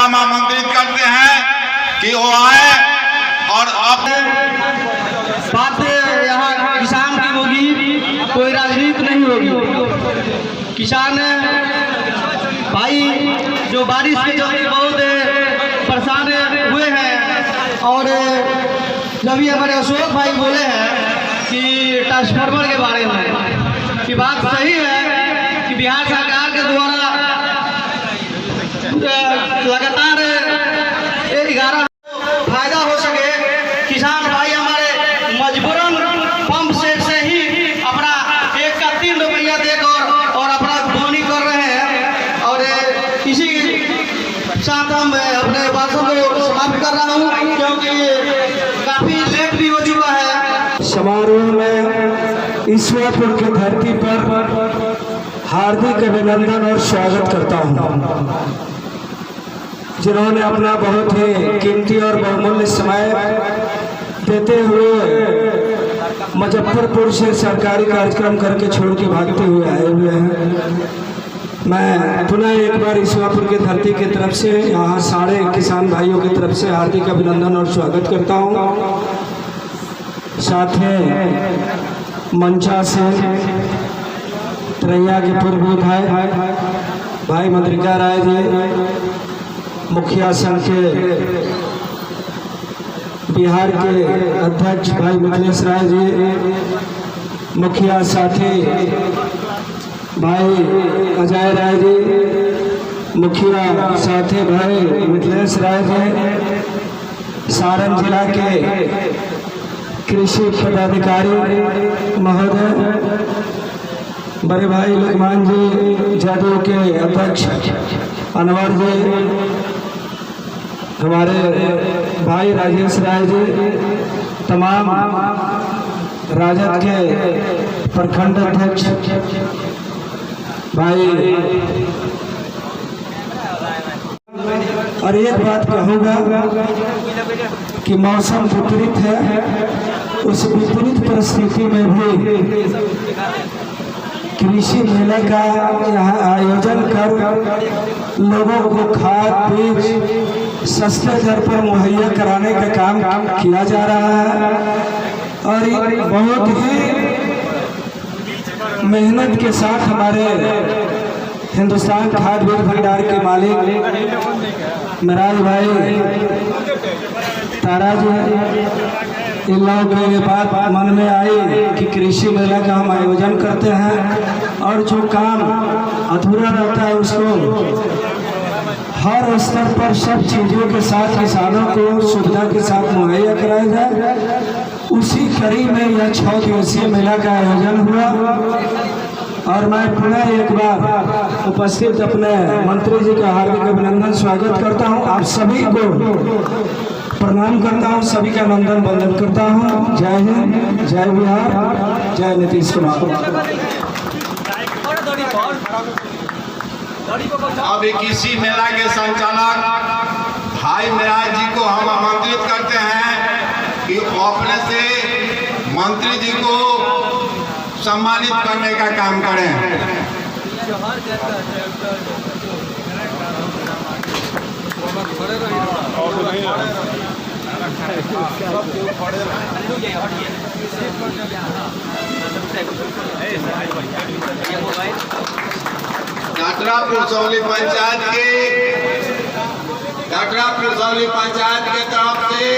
आमंत्रित करते हैं कि वो आए और बात यहाँ किसान की होगी, कोई राजनीति नहीं होगी। किसान भाई जो बारिश के चलते बहुत परेशान हुए हैं, और जब हमारे अशोक भाई बोले हैं कि ट्रांसफार्मर के बारे में कि बात सही है कि बिहार सरकार के द्वारा लगातार 11 फायदा हो सके। किसान भाई हमारे मजबूरन पंप सेट से ही अपना 1 का 3 रुपया देकर और अपना बोनी कर रहे हैं। और इसी साथ हम अपने बातों को समाप्त कर रहा हूँ, क्योंकि काफी लेट भी हो चुका है। समारोह में ईश्वरपुर की धरती पर हार्दिक अभिनंदन और स्वागत करता हूँ, जिन्होंने अपना बहुत ही कीमती और बहुमूल्य समय देते हुए मुजफ्फरपुर से सरकारी कार्यक्रम करके छोड़ के भागते हुए आए हुए हैं। मैं पुनः एक बार ईश्वरपुर की धरती की तरफ से यहाँ सारे किसान भाइयों की तरफ से हार्दिक अभिनंदन और स्वागत करता हूँ। साथ में मंचा से तरैया के पूर्व विधायक भाई मद्रिका राय जी, मुखिया संघ के बिहार के अध्यक्ष भाई मिथिलेश राय जी, मुखिया साथी भाई अजय राय जी, मुखिया साथी भाई मिथिलेश राय जी, सारण जिला के कृषि पदाधिकारी महोदय, बड़े भाई लुकमान जी, जदयू के अध्यक्ष अनवर जी, हमारे भाई राजेश राय जी, तमाम राजद के प्रखंड अध्यक्ष भाई। और एक बात कहूँगा कि मौसम विपरीत है, उस विपरीत परिस्थिति में भी कृषि मेले का यहाँ आयोजन कर लोगों को खाद बीज सस्ते दर पर मुहैया कराने का काम किया जा रहा है। और बहुत ही मेहनत के साथ हमारे हिंदुस्तान खाद्य बीज भंडार के मालिक मिराज भाई तारा जी, इन लोगों को ये बात मन में आई कि कृषि मेला का हम आयोजन करते हैं, और जो काम अधूरा रहता है उसको हर स्तर पर सब चीज़ों के साथ किसानों को सुविधा के साथ मुहैया कराया जाए। उसी कड़ी में यह 6 दिवसीय मेला का आयोजन हुआ। और मैं पुनः एक बार उपस्थित अपने मंत्री जी का हार्दिक अभिनंदन स्वागत करता हूं। आप सभी को प्रणाम करता हूं, सभी का नंदन वंदन करता हूं। जय हिंद, जय बिहार, जय नीतीश कुमार। अभी किसी मेला के संचालक भाई मिराज जी को हम आमंत्रित करते हैं कि अपने से मंत्री जी को सम्मानित करने का काम करें। डाटरापुर पंचायत के तरफ से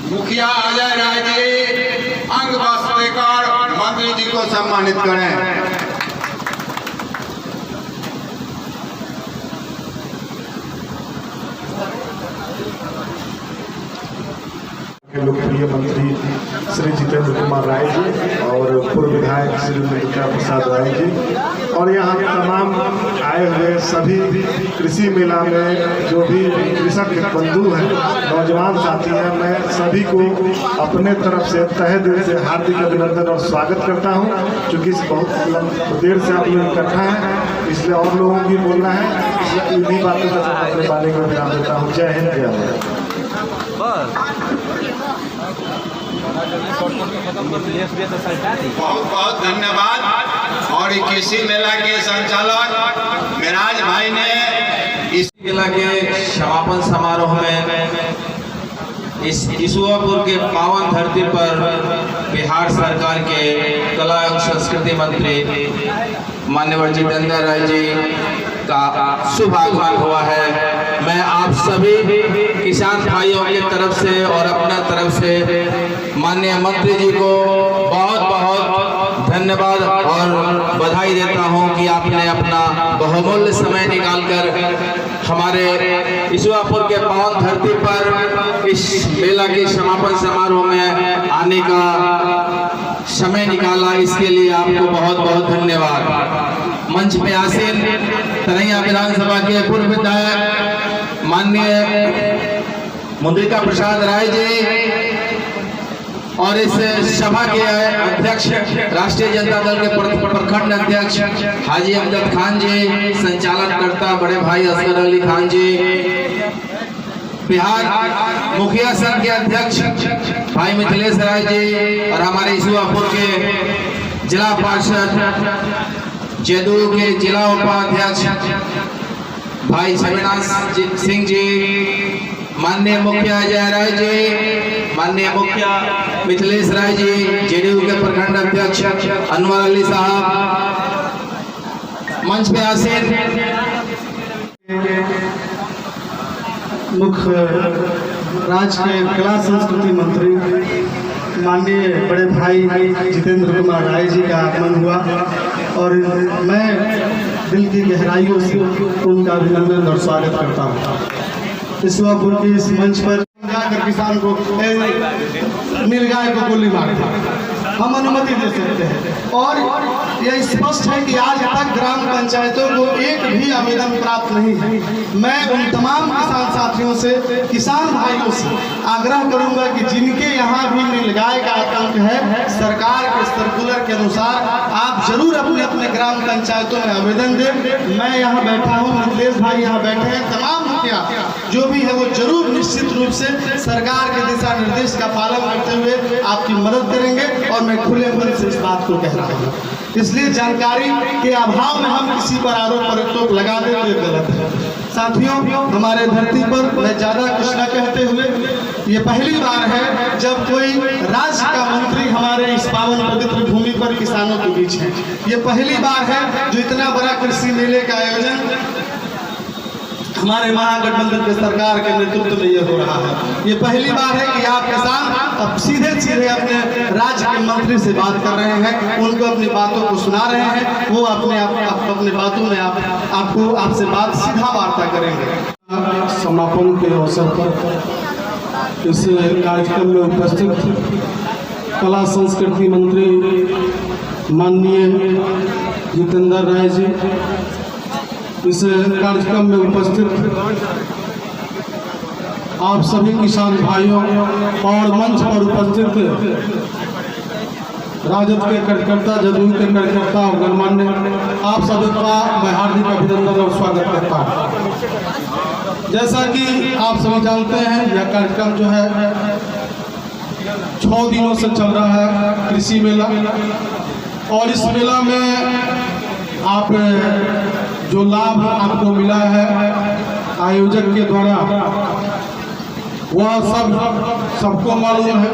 मुखिया अजय राय जी अंग वस्त्र देकर मंत्री जी को सम्मानित करें। लोकप्रिय मंत्री श्री जितेंद्र कुमार राय जी और पूर्व विधायक श्री मल्लिका प्रसाद राय जी और यहाँ तमाम आए हुए सभी कृषि मेला में जो भी कृषक बंधु हैं, नौजवान साथी हैं, मैं सभी को अपने तरफ से तहे दिल से हार्दिक अभिनंदन और स्वागत करता हूँ। क्योंकि बहुत देर से आप लोग इकट्ठा हैं, इसलिए और लोगों की बोलना है इन्हीं बातों के साथ अपने वाले को विराम देता हूँ। जय हिंद, जय भारत। बहुत बहुत धन्यवाद। और कृषि मेला के संचालक मिराज भाई ने इस मेला के समापन समारोह में इस ईसुआपुर के पावन धरती पर बिहार सरकार के कला एवं संस्कृति मंत्री माननीय जितेंद्र राय जी का शुभ आगमन हुआ है। मैं आप सभी किसान भाइयों की तरफ से और अपना तरफ से माननीय मंत्री जी को बहुत बहुत धन्यवाद और बधाई देता हूं कि आपने अपना बहुमूल्य समय निकालकर हमारे ईसुआपुर के पावन धरती पर इस मेला के समापन समारोह में आने का समय निकाला। इसके लिए आपको बहुत बहुत धन्यवाद। मंच पे आसीन तरैया विधानसभा के पूर्व विधायक माननीय मुद्रिका प्रसाद राय जी और इस सभा के अध्यक्ष राष्ट्रीय जनता दल के प्रखंड अध्यक्ष हाजी अमजद खान जी, संचालनकर्ता बड़े भाई असगर अली खान जी, बिहार मुखिया संघ के अध्यक्ष भाई मिथिलेश राय जी और हमारे ईसुआपुर के जिला पार्षद जदयू के जिला उपाध्यक्ष भाई छविनाथ सिंह जी, माननीय मुखिया अजय राय जी, माननीय मुखिया मिथिलेश राय जी, जेडीयू के प्रखंड अध्यक्ष अनवर अली साहब, मंच पे आसीन मुख्य राज्य के कला संस्कृति मंत्री माननीय बड़े भाई जितेंद्र कुमार राय जी का आगमन हुआ और मैं दिल की गहराइयों से उनका अभिनंदन और स्वागत करता हूँ। ईसुआपुर के इस मंच पर जाकर किसान को नीलगाय को गोली मारता हम अनुमति दे सकते हैं और यह स्पष्ट है कि आज तक ग्राम पंचायतों को एक भी आवेदन प्राप्त नहीं है। मैं उन तमाम किसान साथियों से, किसान भाइयों से आग्रह करूंगा कि जिनके यहाँ भी नीलगाय का आतंक है, सरकार के सर्कुलर के अनुसार आप जरूर अपने अपने ग्राम पंचायतों में आवेदन दें। मैं यहाँ बैठा हूँ, मिथिलेश भाई यहाँ बैठे हैं, तमाम मुखिया जो भी है वो जरूर निश्चित रूप से सरकार के दिशा निर्देश का पालन करते हुए आपकी मदद करेंगे और मैं खुले मन से इस बात को कह रहा हूँ। इसलिए जानकारी के अभाव में हम किसी पर आरोप प्रत्यारोप लगा दें तो ये गलत है। साथियों, हमारे धरती पर मैं ज़्यादा कुछ न कहते हुए, ये पहली बार है जब कोई राज्य का मंत्री हमारे इस पावन पवित्र भूमि पर किसानों के बीच है। ये पहली बार है जो इतना बड़ा कृषि मेले का आयोजन हमारे महागठबंधन के सरकार के नेतृत्व में ये हो रहा है। ये पहली बार है कि आप किसान अब सीधे सीधे अपने राज्य के मंत्री से बात कर रहे हैं, उनको अपनी बातों को सुना रहे हैं, वो अपने बातों में आपसे बात सीधा वार्ता करेंगे। समापन के अवसर पर इस कार्यक्रम में उपस्थित कला संस्कृति मंत्री माननीय जितेंद्र राय जी, इस कार्यक्रम में उपस्थित आप सभी किसान भाइयों और मंच पर उपस्थित राजद के कार्यकर्ता, जदयू के कार्यकर्ता और गणमान्य, आप सभी का मैं हार्दिक अभिनंदन और स्वागत करता हूँ। जैसा कि आप सभी जानते हैं, यह कार्यक्रम जो है 6 दिनों से चल रहा है, कृषि मेला। और इस मेला में आप जो लाभ आपको मिला है आयोजक के द्वारा, वह सबको मालूम है।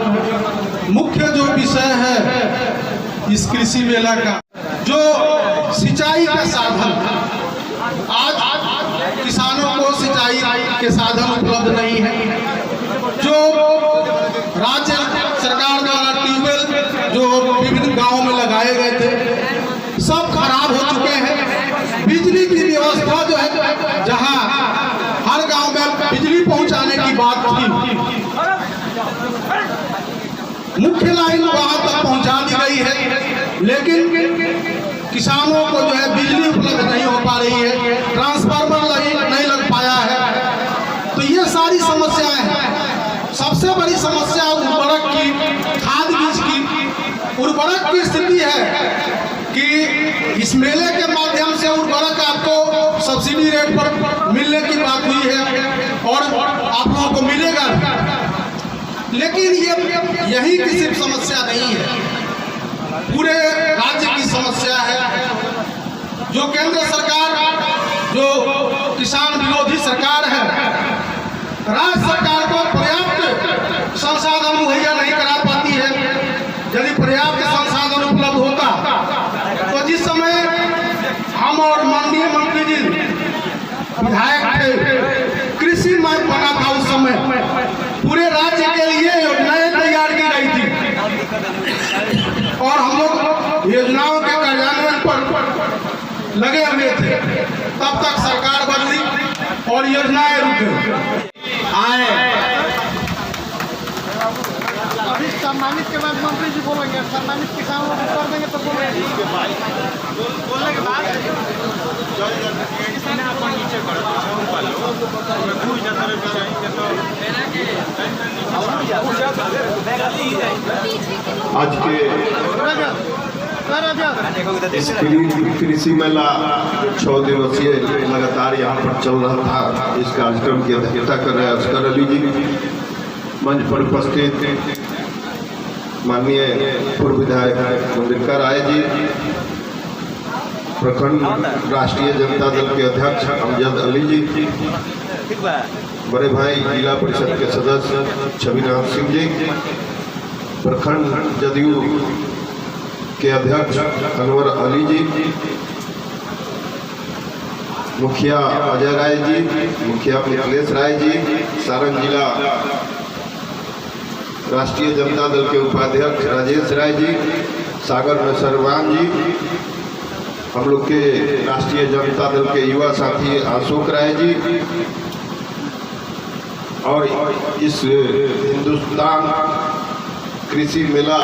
मुख्य जो विषय है इस कृषि मेला का, जो सिंचाई का साधन, आज किसानों को सिंचाई के साधन उपलब्ध नहीं है। जो राज्य सरकार द्वारा ट्यूबवेल जो विभिन्न गांवों में लगाए गए थे, सब खराब हो चुके हैं। बिजली की व्यवस्था जो है, जहां हर गांव में बिजली पहुंचाने की बात थी, मुख्य लाइन वहां तक पहुंचा दी गई है, लेकिन किसानों को जो है बिजली उपलब्ध नहीं हो पा रही है, ट्रांसफार्मर नहीं लग पाया है। तो ये सारी समस्याएं हैं। सबसे बड़ी समस्या उर्वरक की, खाद बीज की, उर्वरक की स्थिति है कि इस मेले के माध्यम से उर्वरक आपको सब्सिडी रेट पर मिलने की बात हुई है और आप लोगों को मिलेगा। लेकिन ये यही की सिर्फ समस्या नहीं है, पूरे राज्य की समस्या है। जो केंद्र सरकार, जो किसान विरोधी सरकार है, राज्य सरकार को पर्याप्त संसाधन मुहैया नहीं करा पाती है। यदि पर्याप्त संसाधन उपलब्ध होता तो जिस समय हम और माननीय मंत्री जी विधायक थे, कृषि मंच बना था, उस समय पूरे राज्य के लिए योजनाएं तैयार की गई थी और हम लोग योजनाओं के कार्यान्वयन पर लगे हुए थे। तब तक सरकार बदली और योजनाएं रुक गई। अभी सम्मानित के बाद मंत्री जी बोलेंगे, सम्मानित किसानों को कर देंगे तो बोलेंगे बोलने के बाद आज के इस कृषि मेला 6 दिवसीय लगातार यहाँ पर चल रहा था। इस कार्यक्रम की अध्यक्षता कर रहे असगर अली जी, मंच पर उपस्थित माननीय पूर्व विधायक मंदिरका राय जी, प्रखंड राष्ट्रीय जनता दल के अध्यक्ष अमजद अली जी, बड़े भाई जिला परिषद के सदस्य छविनाथ सिंह जी, प्रखंड जदयू के अध्यक्ष अनवर अली जी, मुखिया अजय राय जी, मुखिया मिथिलेश राय जी, सारण जिला राष्ट्रीय जनता दल के उपाध्यक्ष राजेश राय जी, सागर नसरवान जी, हम लोग के राष्ट्रीय जनता दल के युवा साथी अशोक राय जी, और इस हिंदुस्तान कृषि मेला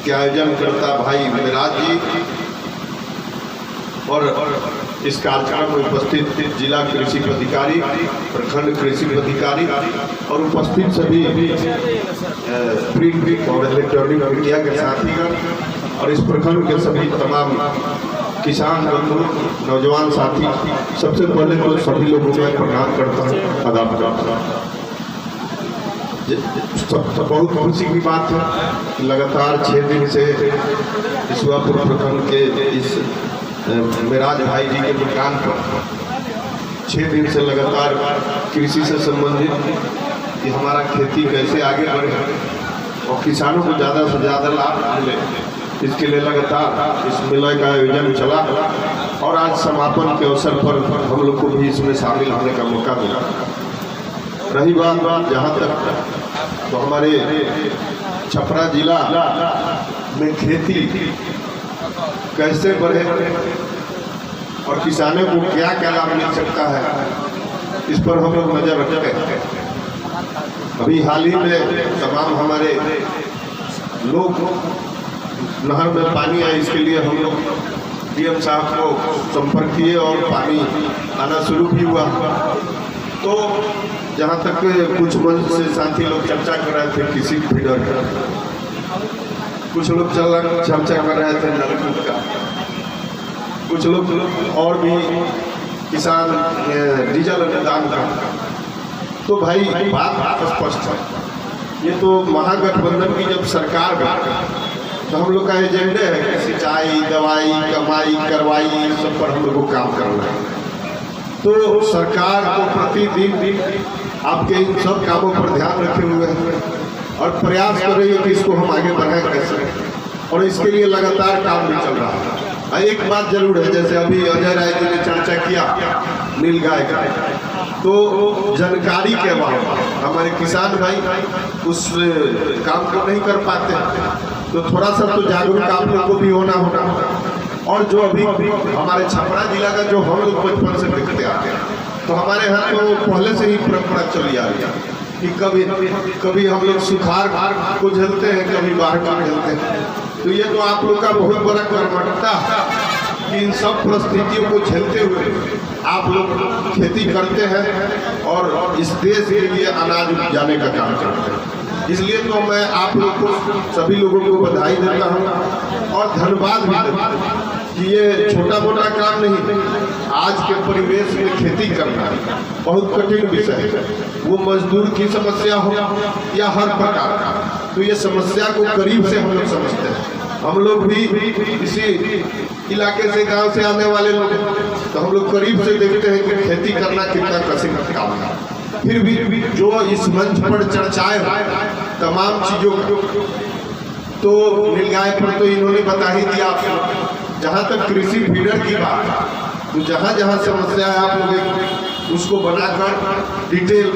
के आयोजन करता भाई मिराज जी, और इस कार्यक्रम में उपस्थित जिला कृषि पदाधिकारी, प्रखंड कृषि पदाधिकारी और उपस्थित सभी प्रिंट और इलेक्ट्रॉनिक मीडिया के साथीगण और इस प्रखंड के सभी तमाम किसान बंधु, नौजवान साथी, सबसे पहले तो सभी लोगों को प्रणाम करता हूँ, आदाब करता हूँ। बहुत खुशी की बात है कि लगातार 6 दिन से ईश्वरपुर प्रखंड के इस मिराज भाई जी के दुकान पर 6 दिन से लगातार कृषि से संबंधित कि हमारा खेती कैसे आगे बढ़े और किसानों को ज़्यादा से ज़्यादा लाभ मिले, इसके लिए लगातार इस मेले का आयोजन चला और आज समापन के अवसर पर हम लोग को भी इसमें शामिल होने का मौका मिला। रही बात जहाँ तक तो हमारे छपरा जिला में खेती कैसे बढ़े और किसानों को क्या क्या लाभ मिल सकता है, इस पर हम लोग नजर रखते हैं। अभी हाल ही में तमाम हमारे लोग नहर में पानी आए, इसके लिए हम लोग डीएम साहब को संपर्क किए और पानी आना शुरू भी हुआ। तो जहाँ तक कुछ मंच से साथी लोग चर्चा कर रहे थे किसी फीडर का, कुछ लोग चर्चा कर रहे थे नलकूप का, कुछ लोग और भी किसान डीजल अनुदान का। तो भाई बात स्पष्ट है, ये तो महागठबंधन की जब सरकार बनी तो हम लोग का एजेंडे है कि सिंचाई, दवाई, कमाई, करवाई, इन सब पर हम लोग को काम करना है। तो सरकार को प्रतिदिन आपके इन सब कामों पर ध्यान रखे हुए हैं और प्रयास कर रही है कि इसको हम आगे बढ़ाएं कैसे, और इसके लिए लगातार काम भी चल रहा है। एक बात जरूर है, जैसे अभी अजय राय जी ने चर्चा किया नीलगाय का, तो जानकारी के अभाव हमारे किसान भाई उस काम को नहीं कर पाते, तो थोड़ा सा तो जागरूक आप लोग को भी होना। और जो अभी हमारे छपरा जिला का जो हम लोग बचपन से देखते आते हैं, तो हमारे यहाँ तो पहले से ही परंपरा चली आ रही है कि कभी हम लोग सुखाड़ को झेलते हैं, कभी बाढ़ को झेलते हैं। तो ये तो आप लोग का बहुत बड़ा कर्मठता कि इन सब परिस्थितियों को झेलते हुए आप लोग खेती करते हैं और इस देश के लिए अनाज उपजाने का काम करते हैं। इसलिए तो मैं आप लोग को, सभी लोगों को बधाई देता हूँ और धन्यवाद भी देता हूँ कि ये छोटा मोटा काम नहीं, आज के परिवेश में खेती करना बहुत कठिन विषय है। वो मजदूर की समस्या हो या हर प्रकार का, तो ये समस्या को करीब से हम लोग समझते हैं। हम लोग भी इसी इलाके से, गांव से आने वाले लोग, तो हम लोग करीब से देखते हैं कि खेती करना कितना कठिन काम है। फिर भी जो इस मंच पर चर्चाएं तमाम चीजों तो नीलगाय पर तो इन्होंने बता ही दिया आपको। जहाँ तक कृषि फीडर की बात, तो जहाँ जहाँ समस्या है आप लोग उसको बनाकर डिटेल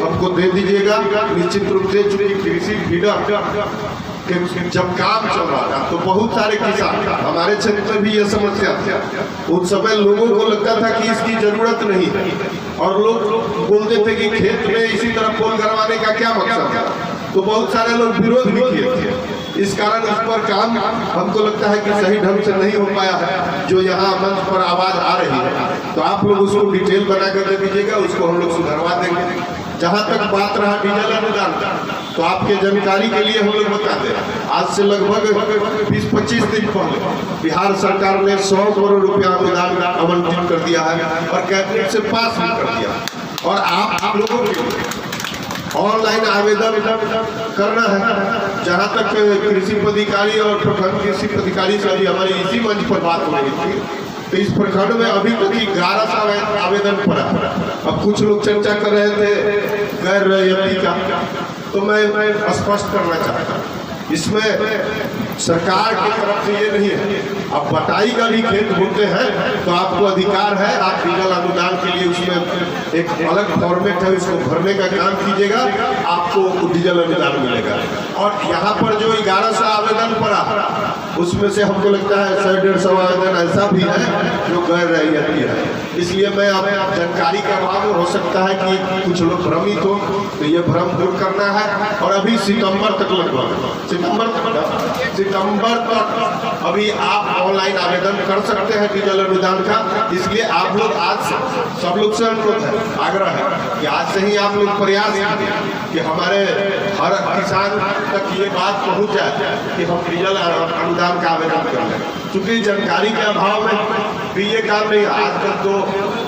हमको दे दीजिएगा। निश्चित रूप से चूंकि कृषि फीडर जब काम चल रहा था तो बहुत सारे किसान, हमारे क्षेत्र में भी ये समस्या थी। उस समय लोगों को लगता था कि इसकी जरूरत नहीं है और लोग बोलते थे कि खेत में इसी तरह पोल करवाने का क्या मकसद है, तो बहुत सारे लोग विरोध भी किए थे। इस कारण उस पर काम हमको लगता है कि सही ढंग से नहीं हो पाया है। जो यहाँ मंच पर आवाज आ रही है तो आप लोग उसको डिटेल बना कर दे दीजिएगा, उसको हम लोग सुधरवा देंगे। जहाँ तक बात रहा डीजल अनुदान, तो आपके जानकारी के लिए हम लोग बता दें, आज से लगभग 20-25 दिन पहले बिहार सरकार ने 100 करोड़ रुपया अनुदान आवंटित कर दिया है और कैबिनेट से पास भी कर दिया। और आप लोगों के ऑनलाइन आवेदन करना है। जहाँ तक कृषि पदाधिकारी और प्रखंड कृषि पदाधिकारी से अभी हमारी इसी मंच पर बात हो रही थी, तो इस प्रखंड में अभी तक 1100 आवेदन पड़ा। अब कुछ लोग चर्चा कर रहे थे गैर रैयती का, तो मैं स्पष्ट करना चाहता हूँ, इसमें सरकार की तरफ से ये नहीं है। अब बटाई का भी खेत होते हैं तो आपको अधिकार है, आप डीजल अनुदान के लिए उसमें एक अलग फॉर्मेट है, उसको भरने का काम कीजिएगा, आपको डीजल अनुदान मिलेगा। और यहाँ पर जो 1100 आवेदन पड़ा, उसमें से हमको लगता है 100-150 आवेदन ऐसा भी है जो गैर रैयती है। इसलिए मैं अब जानकारी का अभाव हो सकता है कि कुछ लोग भ्रमित हो, तो ये भ्रम दूर करना है। और अभी सितंबर तक लगभग सितंबर तक अभी आप ऑनलाइन आवेदन कर सकते हैं डीजल अनुदान का। इसलिए आप लोग आज सब लोग से अनुरोध है, आग्रह है कि आज से ही आप लोग प्रयास कीजिए कि हमारे हर किसान तक ये बात पहुंच जाए कि हम डीजल अनुदान का आवेदन कर लें। चूंकि जानकारी के अभाव में भी ये काम नहीं, आजकल तो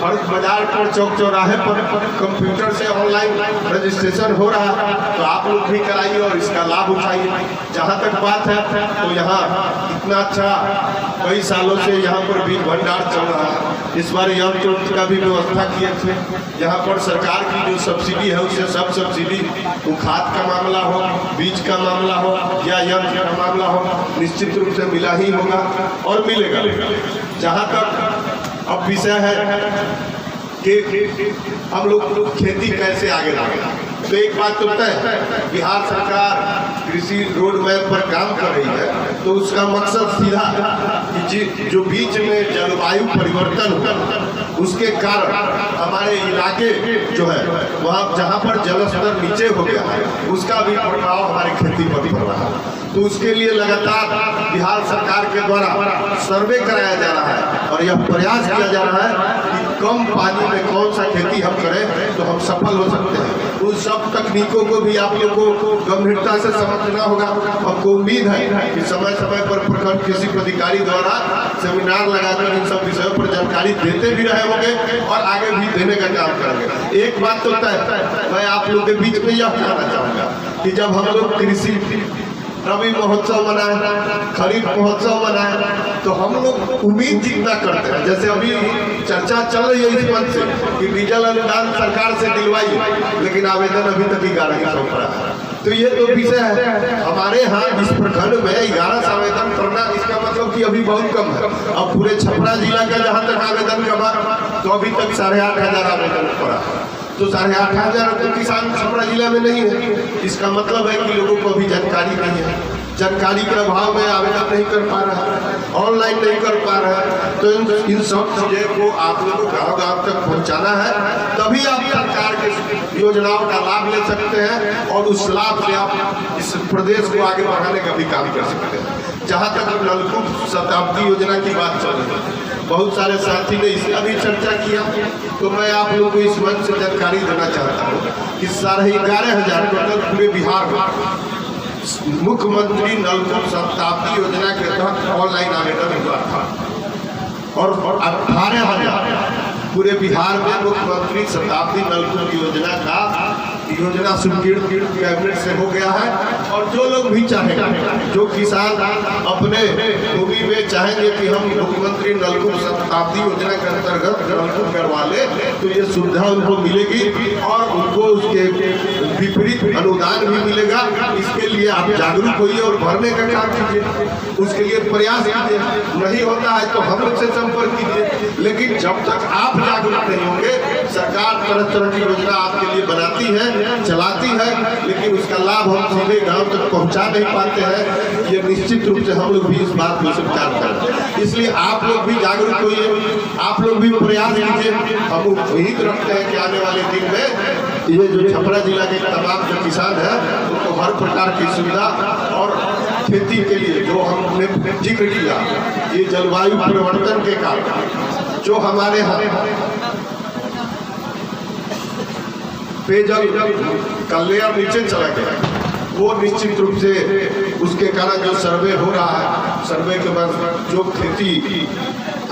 हर बाजार पर चौक चौराहे पर कंप्यूटर से ऑनलाइन रजिस्ट्रेशन हो रहा है, तो आप लोग भी कराइए और इसका लाभ उठाइए। जहाँ तक बात है तो यहाँ इतना अच्छा कई सालों से यहाँ पर बीज भंडार चल रहा है। इस बार यंत्र का भी व्यवस्था किए थे। यहाँ पर सरकार की जो सब्सिडी है उससे सब सब्सिडी, वो खाद का मामला हो, बीज का मामला हो या यंत्र का मामला हो, निश्चित रूप से मिला ही होगा और मिलेगा। जहाँ तक अब विषय है कि हम लोग खेती कैसे आगे बढ़ाएं, तो एक बात तो तय है, बिहार सरकार कृषि रोड मैप पर काम कर रही है, तो उसका मकसद सीधा कि जो बीच में जलवायु परिवर्तन हुआ उसके कारण हमारे इलाके जो है वहाँ जहाँ पर जलस्तर नीचे हो गया है उसका भी प्रभाव हमारी खेती पर पड़ रहा है। तो उसके लिए लगातार बिहार सरकार के द्वारा सर्वे कराया जा रहा है और यह प्रयास किया जा रहा है कि कम पानी में कौन सा खेती हम करें तो हम सफल हो सकते हैं। उन सब तकनीकों को भी आप लोगों को गंभीरता से समझना होगा। हमको उम्मीद है कि समय समय पर प्रखंड कृषि पदाधिकारी द्वारा सेमिनार लगाकर इन सब विषयों पर जानकारी देते भी रहे होंगे और आगे भी देने का काम करेंगे। एक बात तो तय, मैं आप लोगों के बीच में यह कहना चाहूँगा कि जब हम लोग कृषि रबी महोत्सव मनाए, खरीफ महोत्सव मनाए, तो हम लोग उम्मीद जितना करते हैं, जैसे अभी चर्चा चल रही है इस मंच से कि डीजल अनुदान सरकार से दिलवाई, लेकिन आवेदन अभी तक 1100 पड़ा है। तो ये तो विषय है हमारे यहाँ इस प्रखंड में 1100 आवेदन करना, इसका मतलब कि अभी बहुत कम है। अब पूरे छपरा जिला का जहाँ तक आवेदन का बात, तो अभी तक 8500 आवेदन पड़ा, तो 8500 तो किसान छपरा जिला में नहीं है। इसका मतलब है कि लोगों को अभी जानकारी नहीं है, जानकारी के अभाव में आवेदन नहीं कर पा रहा है, ऑनलाइन नहीं कर पा रहा है। तो इन सब चीज़ों को आप लोगों को गाँव-गाँव तक पहुंचाना है, तभी आप सरकार के योजनाओं का लाभ ले सकते हैं और उस लाभ से आप इस प्रदेश को आगे बढ़ाने का भी काम कर सकते हैं। जहाँ तक नलकूप शताब्दी योजना की बात चल रही है, बहुत सारे साथी ने इसका भी चर्चा किया, तो मैं आप लोगों को इस मंच से जानकारी देना चाहता हूँ कि 11,500 टोटल पूरे बिहार में मुख्यमंत्री नलकूप शताब्दी योजना के तहत ऑनलाइन आवेदन हुआ था। और 18,000 पूरे बिहार में मुख्यमंत्री शताब्दी नलकूप योजना का योजना स्वीकृत कैबिनेट से हो गया है। और जो लोग भी चाहेंगे, जो किसान अपने भूमि में चाहेंगे कि हम मुख्यमंत्री नलकूप शताब्दी योजना के अंतर्गत नलकूप करवा ले, तो ये सुविधा उनको मिलेगी और उनको उसके विपरीत अनुदान भी मिलेगा। इसके लिए आप जागरूक होइए और भरने का काम कीजिए, उसके लिए प्रयास कीजिए। नहीं होता है तो हम लोग से संपर्क कीजिए। लेकिन जब तक आप जागरूक नहीं होंगे, सरकार तरह तरह की योजना आपके लिए बनाती है, चलाती है, लेकिन उसका लाभ हम सीधे गांव तक पहुंचा नहीं पाते हैं। ये निश्चित रूप से हम लोग भी इस बात को स्वीकार करें। इसलिए आप लोग भी जागरूक होइए, आप लोग भी प्रयास कीजिए। हम उम्मीद रखते हैं कि आने वाले दिन में ये जो छपरा जिला के तमाम जो किसान हैं उनको हर प्रकार की सुविधा और खेती के लिए जो हमने जिक्र किया, ये जलवायु परिवर्तन के कारण जो हमारे पेयजल का लेयर नीचे चला गया, वो निश्चित रूप से उसके कारण जो सर्वे हो रहा है, सर्वे के बाद जो खेती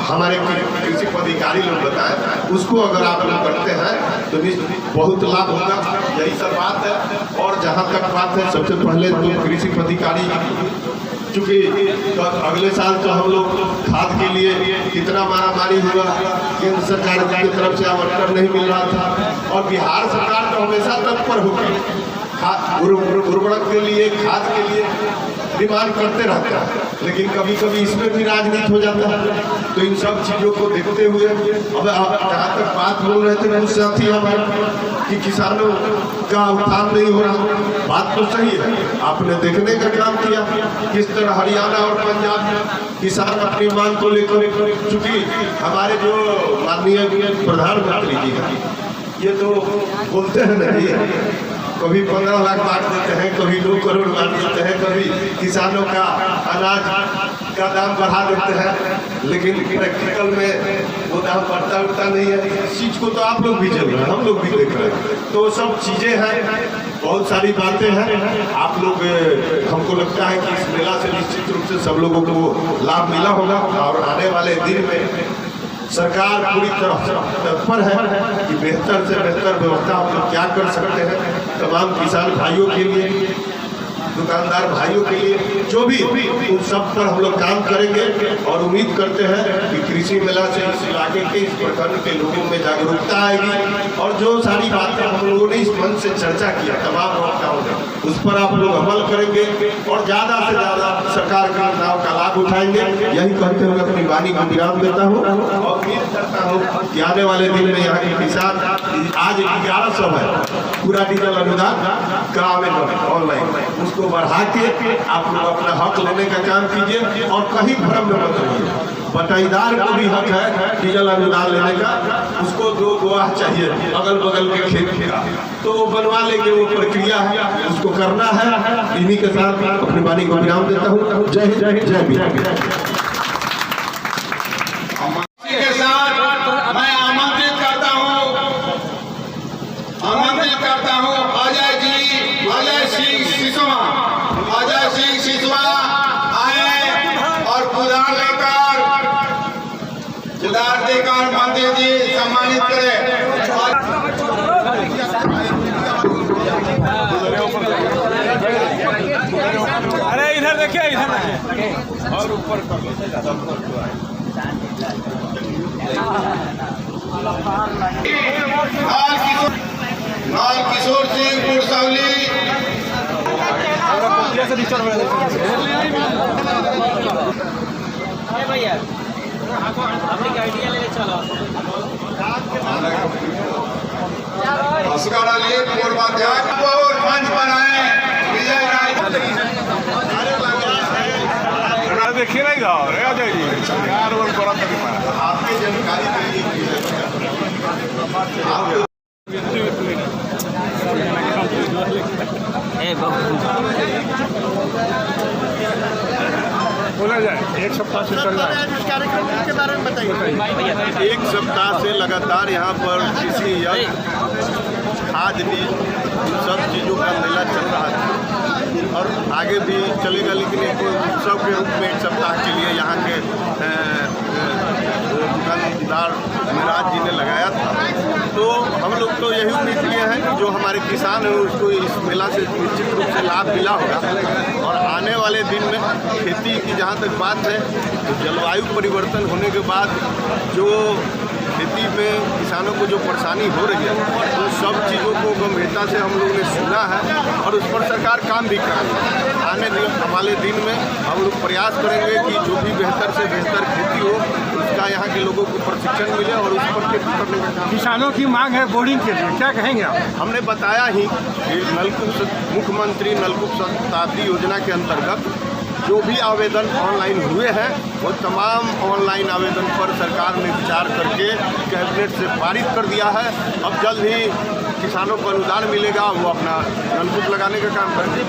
हमारे कृषि पदाधिकारी लोग बताए, उसको अगर आप लोग करते हैं तो बहुत लाभ होगा। यही सब बात है। और जहाँ तक बात है, सबसे पहले तो कृषि पदाधिकारी, चूँकि अगले साल तो हम लोग खाद के लिए कितना मारामारी हुआ, केंद्र सरकार की तरफ से आवंटन नहीं मिल रहा था और बिहार सरकार तो हमेशा तत्पर होगी उर्वरक के लिए, खाद के लिए डिमांड करते रहते हैं, लेकिन कभी कभी इसमें भी राजनीति हो जाता है। तो इन सब चीज़ों को देखते हुए अब जहाँ तक बात बोल रहे थे कुछ साथी हमारे कि किसानों का उत्थान नहीं हो रहा, बात तो सही है। आपने देखने का काम किया किस तरह हरियाणा और पंजाब में किसान अपनी मांग को लेकर, चूँकि हमारे जो माननीय प्रधानमंत्री जी हैं ये तो बोलते हैं नहीं, कभी 15 लाख बांट देते हैं, कभी 2 करोड़ बांट देते हैं, कभी किसानों का अनाज का दाम बढ़ा देते हैं, लेकिन प्रैक्टिकल में वो दाम बढ़ता उठता नहीं है। इस चीज़ को तो आप लोग भी चल रहे हैं, हम लोग भी देख रहे हैं। तो सब चीज़ें हैं, बहुत सारी बातें हैं। आप लोग, हमको लगता है कि इस मेला से निश्चित रूप से सब लोगों को लाभ मिला होगा और आने वाले दिन में सरकार पूरी तरह से तत्पर है कि बेहतर से बेहतर व्यवस्था हम लोग क्या कर सकते हैं तमाम किसान भाइयों के लिए, दुकानदार भाइयों के लिए, जो भी उन सब पर हम लोग काम करेंगे। और उम्मीद करते हैं कि कृषि मेला से इस इलाके के, इस प्रखंड के लोगों में जागरूकता आएगी और जो सारी बातें हम लोगों ने इस मंच से चर्चा किया तमाम वक्ताओं ने, उस पर आप लोग अमल करेंगे और ज़्यादा से ज़्यादा सरकार की योजनाओं का लाभ उठाएंगे। यही कहते हुए अपनी वाणी को विराम देता हूँ और उम्मीद करता हूँ कि आने वाले दिन में यहाँ के किसान, आज 1100 है पूरा डिजिटल अनुदान का आवेदन ऑनलाइन, उसको बढ़ा के आप लोग अपना हक लेने का काम कीजिए और कहीं भ्रम में मत रहिए। बटाईदार को भी हक है डीजल अनुदान लेने का, उसको 2 गवाह चाहिए अगल बगल के खेत का, तो वो बनवा लेंगे, वो प्रक्रिया है, उसको करना है। इन्हीं के साथ अपनी वाणी को विराम देता हूँ। जय हिंद, जय भीम। के साथ मैं आमंत्रित करता हूँ अजय सिंह सिसवा आए और उधार देकर मंत्री जी सम्मानित करें। अरे इधर देखिए, इधर और ऊपर लाल किशोर सिंह पुरसौली, अस्कर अली पूर्वाध्याय मंच पर आए। विजय राय देखिए नहीं जाओ रे अजय जी यार, वो बड़ा आपकी जानकारी के लिए बोला जाए। एक सप्ताह से चल रहा है इस कार्यक्रम के बारे में बताइए। एक सप्ताह से लगातार यहाँ पर कृषि यंत्र, खाद बीज, सब चीज़ों का मेला चल रहा था और आगे भी चलेगा। लेकिन एक उत्सव के रूप में एक सप्ताह के लिए यहाँ के ठेकेदार मिराज जी ने लगाया था। तो हम लोग तो यही उम्मीद किए हैं कि जो हमारे किसान हैं उसको इस मेला से निश्चित रूप से लाभ मिला होगा। और आने वाले दिन में खेती की जहाँ तक बात है तो जलवायु परिवर्तन होने के बाद जो खेती में किसानों को जो परेशानी हो रही है उन सब चीज़ों को गंभीरता से हम लोगों ने सुना है और उस पर सरकार काम भी कर रही है। आने वाले दिन में हम लोग प्रयास करेंगे कि जो भी बेहतर से बेहतर खेती हो उसका यहाँ के लोगों को प्रशिक्षण मिले और उस पर खेती करने का काम। किसानों की मांग है बोरिंग के लिए, क्या कहेंगे आप? हमने बताया ही कि मुख्यमंत्री नलकूप शताब्दी योजना के अंतर्गत जो भी आवेदन ऑनलाइन हुए हैं वो तमाम ऑनलाइन आवेदन पर सरकार ने विचार करके कैबिनेट से पारित कर दिया है। अब जल्द ही किसानों को अनुदान मिलेगा, वो अपना नलकूप लगाने का काम करेंगे।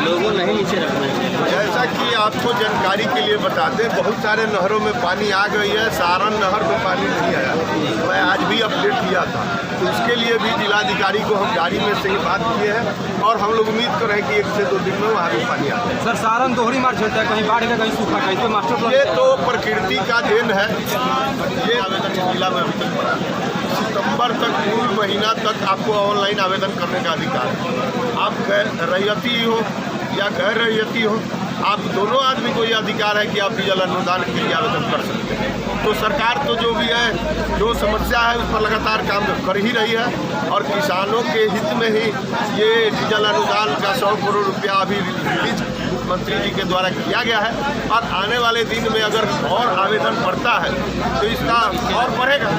लोगों नहीं नीचे रखना है। जैसा कि आपको जानकारी के लिए बता दें, बहुत सारे नहरों में पानी आ गई है, सारण नहर में पानी नहीं आया। मैं आज भी अपडेट किया था, तो उसके लिए भी जिलाधिकारी को हम गाड़ी में से बात किए हैं और हम लोग उम्मीद कर रहे हैं कि 1 से 2 दिन में वहाँ भी पानी आता है। सर सारण दोहरी मार झेलता है, कहीं बाढ़ का कहीं सूखा, कहीं तो मास्टर ये तो प्रकृति का देन है। ये आवेदन जिला में अभी तक पड़ा है। सितंबर तक पूर्ण महीना तक आपको ऑनलाइन आवेदन करने का अधिकार है। आप रैयती हो या गैर रैयती हो, आप दोनों आदमी को ये अधिकार है कि आप डीजल अनुदान के लिए आवेदन कर सकते हैं। तो सरकार तो जो भी है, जो समस्या है उस पर लगातार काम कर ही रही है और किसानों के हित में ही ये डीजल अनुदान का 100 करोड़ रुपया अभी रिलीज मुख्यमंत्री जी के द्वारा किया गया है। और आने वाले दिन में अगर और आवेदन बढ़ता है तो इसका और बढ़ेगा।